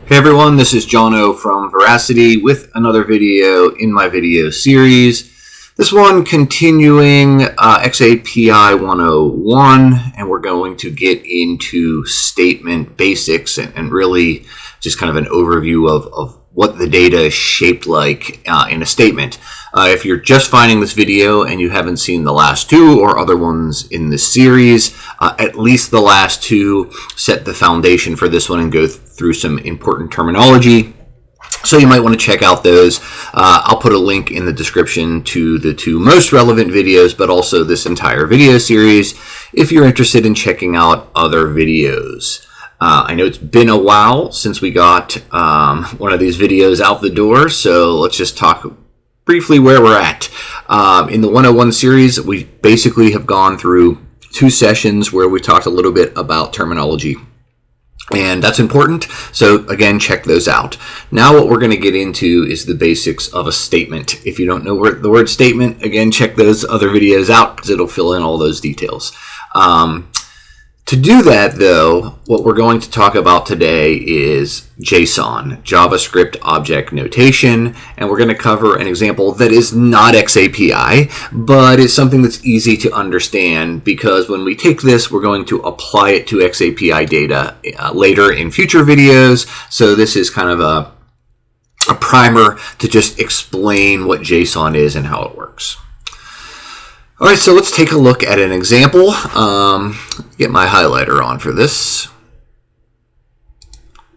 Hey everyone, this is Jono from Veracity with another video in my video series. This one continuing xAPI 101, and we're going to get into statement basics and really just kind of an overview of what the data is shaped like in a statement. If you're just finding this video and you haven't seen the last two or other ones in this series, at least the last two set the foundation for this one and go through some important terminology. So you might want to check out those. I'll put a link in the description to the two most relevant videos, but also this entire video series if you're interested in checking out other videos. I know it's been a while since we got one of these videos out the door, so let's just talk briefly where we're at. In the 101 series, we basically have gone through two sessions where we talked a little bit about terminology. And that's important, so again, check those out. Now what we're going to get into is the basics of a statement. If you don't know the word statement, again, check those other videos out because it'll fill in all those details. To do that, though, what we're going to talk about today is JSON, JavaScript Object Notation, and we're going to cover an example that is not xAPI, but is something that's easy to understand because when we take this, we're going to apply it to xAPI data later in future videos. So this is kind of a primer to just explain what JSON is and how it works. All right, so let's take a look at an example. Get my highlighter on for this.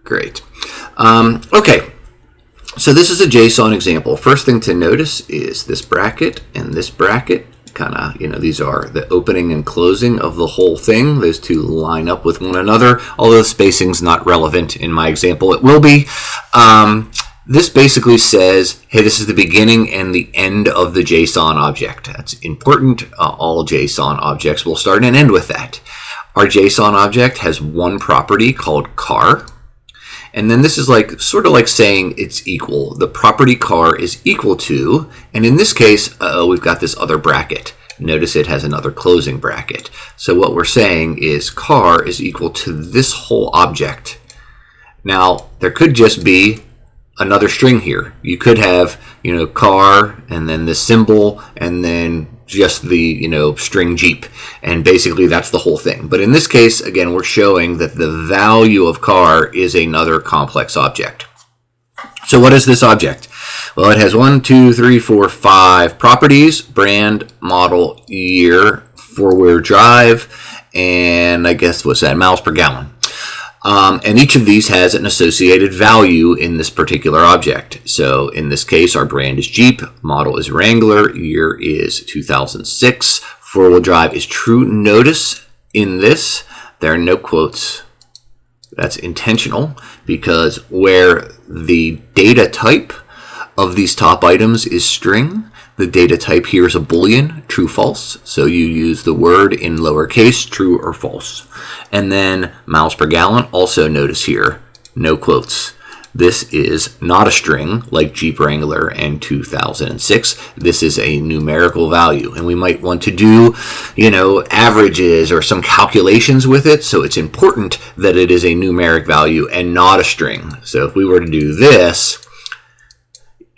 Great. Okay, so this is a JSON example. First thing to notice is this bracket and this bracket. Kind of, these are the opening and closing of the whole thing. Those two line up with one another, although the spacing's not relevant in my example. It will be. This basically says, hey, this is the beginning and the end of the JSON object. That's important. All JSON objects will start and end with that. Our JSON object has one property called car. And then this is sort of like saying it's equal. The property car is equal to, and in this case, we've got this other bracket. Notice it has another closing bracket. So what we're saying is car is equal to this whole object. Now, there could just be another string here. You could have, car and then the symbol and then just the, string Jeep. And basically that's the whole thing. But in this case, again, we're showing that the value of car is another complex object. So what is this object? Well, it has 1, 2, 3, 4, 5 properties: brand, model, year, four-wheel drive, and I guess what's that? Miles per gallon. And each of these has an associated value in this particular object. So in this case, our brand is Jeep, model is Wrangler, year is 2006, four-wheel drive is true. Notice in this, there are no quotes. That's intentional because where the data type of these top items is string, the data type here is a Boolean, true, false. So you use the word in lowercase, true or false. And then miles per gallon, also notice here, no quotes. This is not a string like Jeep Wrangler and 2006. This is a numerical value. And we might want to do, averages or some calculations with it. So it's important that it is a numeric value and not a string. So if we were to do this,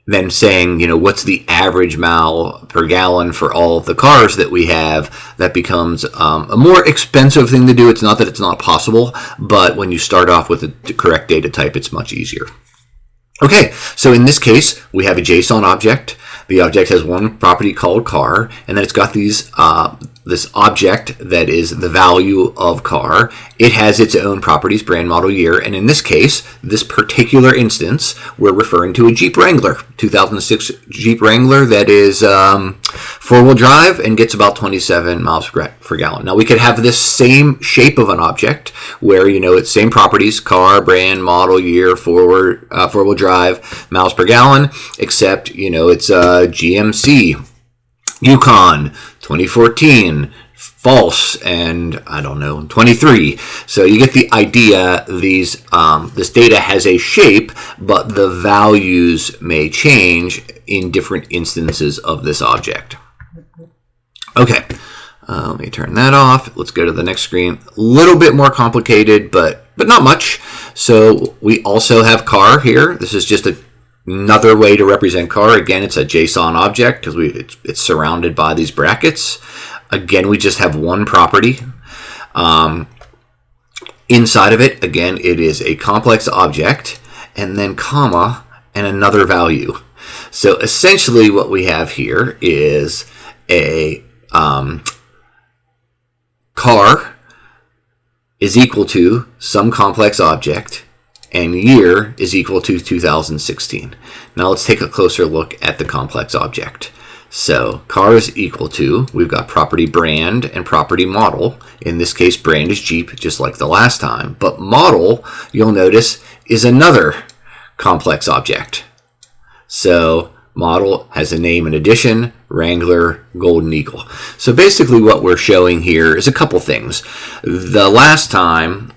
then saying, what's the average mile per gallon for all of the cars that we have, that becomes a more expensive thing to do. It's not that it's not possible, but when you start off with the correct data type, it's much easier. Okay, so in this case, we have a JSON object. The object has one property called car, and then it's got these this object that is the value of car. It has its own properties, brand, model, year, and in this case, this particular instance, we're referring to a Jeep Wrangler, 2006 Jeep Wrangler that is four-wheel drive and gets about 27 miles per gallon. Now, we could have this same shape of an object where, it's same properties, car, brand, model, year, four-wheel drive, miles per gallon, except, it's GMC, Yukon, 2014, false, and I don't know, 23. So you get the idea. These this data has a shape, but the values may change in different instances of this object. Okay, let me turn that off. Let's go to the next screen. A little bit more complicated, but but not much. So we also have car here. This is just another way to represent car. Again, it's a JSON object because it's surrounded by these brackets. Again, we just have one property. Inside of it, again, it is a complex object, and then comma, and another value. So essentially what we have here is a car is equal to some complex object, and year is equal to 2016. Now let's take a closer look at the complex object. So car is equal to, we've got property brand and property model. In this case, brand is Jeep, just like the last time. But model, you'll notice, is another complex object. So model has a name and edition, Wrangler, Golden Eagle. So basically what we're showing here is a couple things. The last time,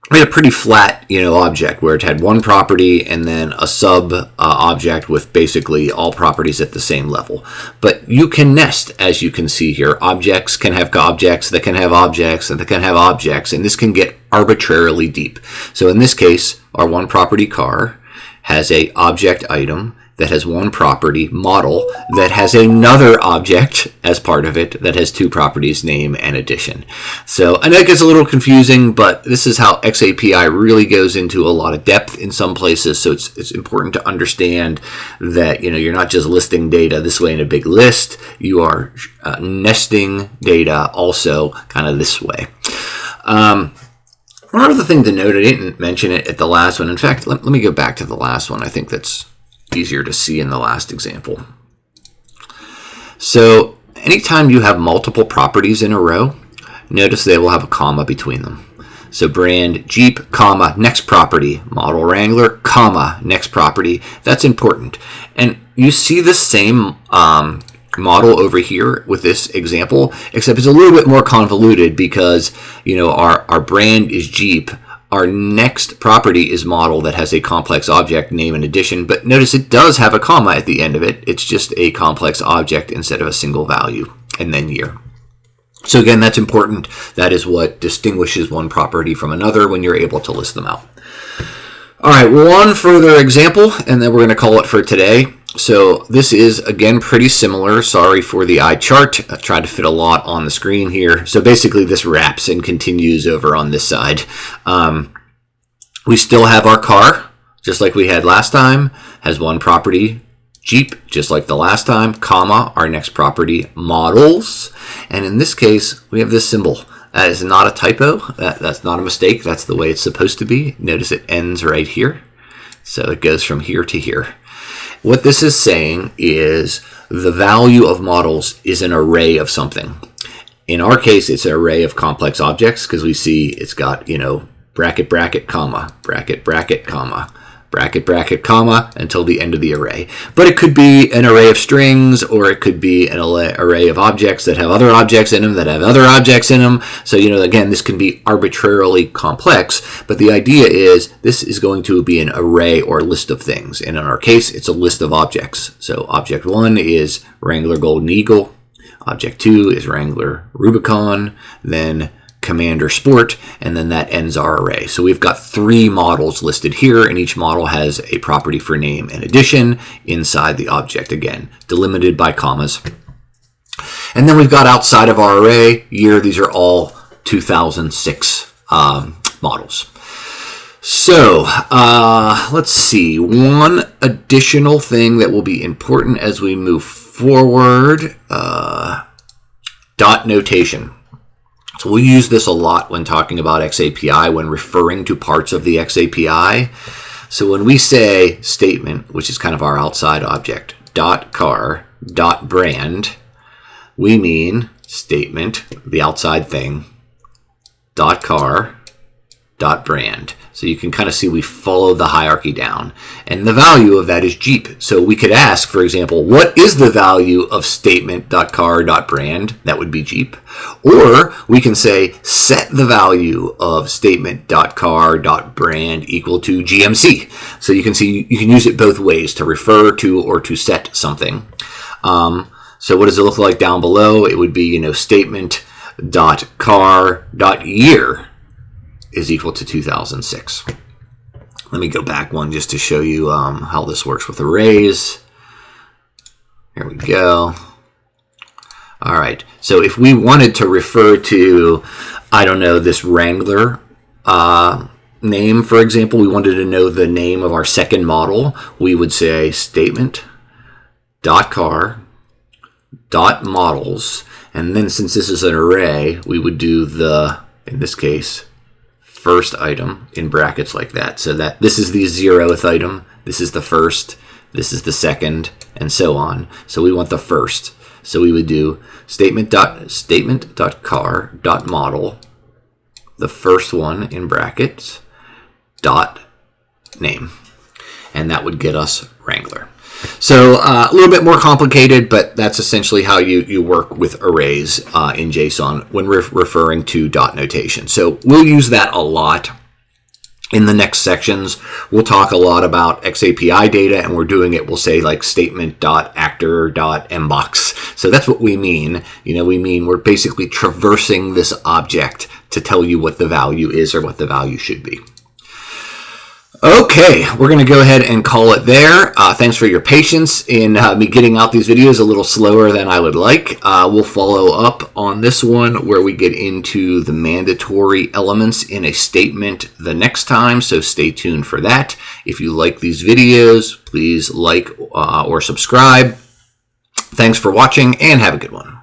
we had a pretty flat, object where it had one property and then a sub object with basically all properties at the same level. But you can nest, as you can see here. Objects can have objects that can have objects and that can have objects, and this can get arbitrarily deep. So in this case, our one property car has a object item that has one property, model, that has another object as part of it that has two properties, name and edition. So I know it gets a little confusing, but this is how xAPI really goes into a lot of depth in some places. So it's important to understand that you're not just listing data this way in a big list. You are nesting data also kind of this way. One other thing to note, I didn't mention it at the last one. In fact, let me go back to the last one. I think that's easier to see in the last example. So anytime you have multiple properties in a row, notice they will have a comma between them. So brand Jeep, comma, next property, model Wrangler, comma, next property. That's important. And you see the same model over here with this example, except it's a little bit more convoluted because our brand is Jeep. Our next property is model that has a complex object, name and edition, but notice it does have a comma at the end of it. It's just a complex object instead of a single value, and then year. So again, that's important. That is what distinguishes one property from another when you're able to list them out. All right, one further example, and then we're going to call it for today. So this is, again, pretty similar. Sorry for the eye chart. I tried to fit a lot on the screen here. So basically this wraps and continues over on this side. We still have our car, just like we had last time, has one property, Jeep, just like the last time, comma, our next property, models. And in this case, we have this symbol. That is not a typo. That's not a mistake. That's the way it's supposed to be. Notice it ends right here. So it goes from here to here. What this is saying is the value of models is an array of something. In our case, it's an array of complex objects because we see it's got, bracket, bracket, comma, bracket, bracket, comma, bracket, bracket, comma, until the end of the array. But it could be an array of strings, or it could be an array of objects that have other objects in them that have other objects in them. So, again, this can be arbitrarily complex, but the idea is this is going to be an array or list of things. And in our case, it's a list of objects. So object 1 is Wrangler Golden Eagle. Object 2 is Wrangler Rubicon. Then Commander Sport, and then that ends our array. So we've got 3 models listed here, and each model has a property for name and edition inside the object, again, delimited by commas. And then we've got outside of our array, year, these are all 2006 models. So let's see, one additional thing that will be important as we move forward, dot notation. So we'll use this a lot when talking about xAPI, when referring to parts of the xAPI. So when we say statement, which is kind of our outside object, dot car, dot brand, we mean statement, the outside thing, dot car, dot brand. So you can kind of see we follow the hierarchy down. And the value of that is Jeep. So we could ask, for example, what is the value of statement.car.brand? That would be Jeep. Or we can say set the value of statement.car.brand equal to GMC. So you can see you can use it both ways, to refer to or to set something. So what does it look like down below? It would be, statement.car.year is equal to 2006. Let me go back one just to show you how this works with arrays. Here we go. All right, so if we wanted to refer to, I don't know, this Wrangler name, for example, we wanted to know the name of our second model, we would say statement.car.models, and then since this is an array, we would do the, in this case, first item in brackets like that, so that this is the 0th item, this is the first, this is the second, and so on. So we want the first. So we would do statement.car.model, the first one in brackets, dot name, and that would get us Wrangler. So a little bit more complicated, but that's essentially how you work with arrays in JSON when referring to dot notation. So we'll use that a lot. In the next sections, we'll talk a lot about xAPI data, and we're doing it, we'll say like statement.actor.mbox. So that's what we mean. We mean we're basically traversing this object to tell you what the value is or what the value should be. Okay, we're going to go ahead and call it there. Thanks for your patience in me getting out these videos a little slower than I would like. We'll follow up on this one where we get into the mandatory elements in a statement the next time, so stay tuned for that. If you like these videos, please like or subscribe. Thanks for watching and have a good one.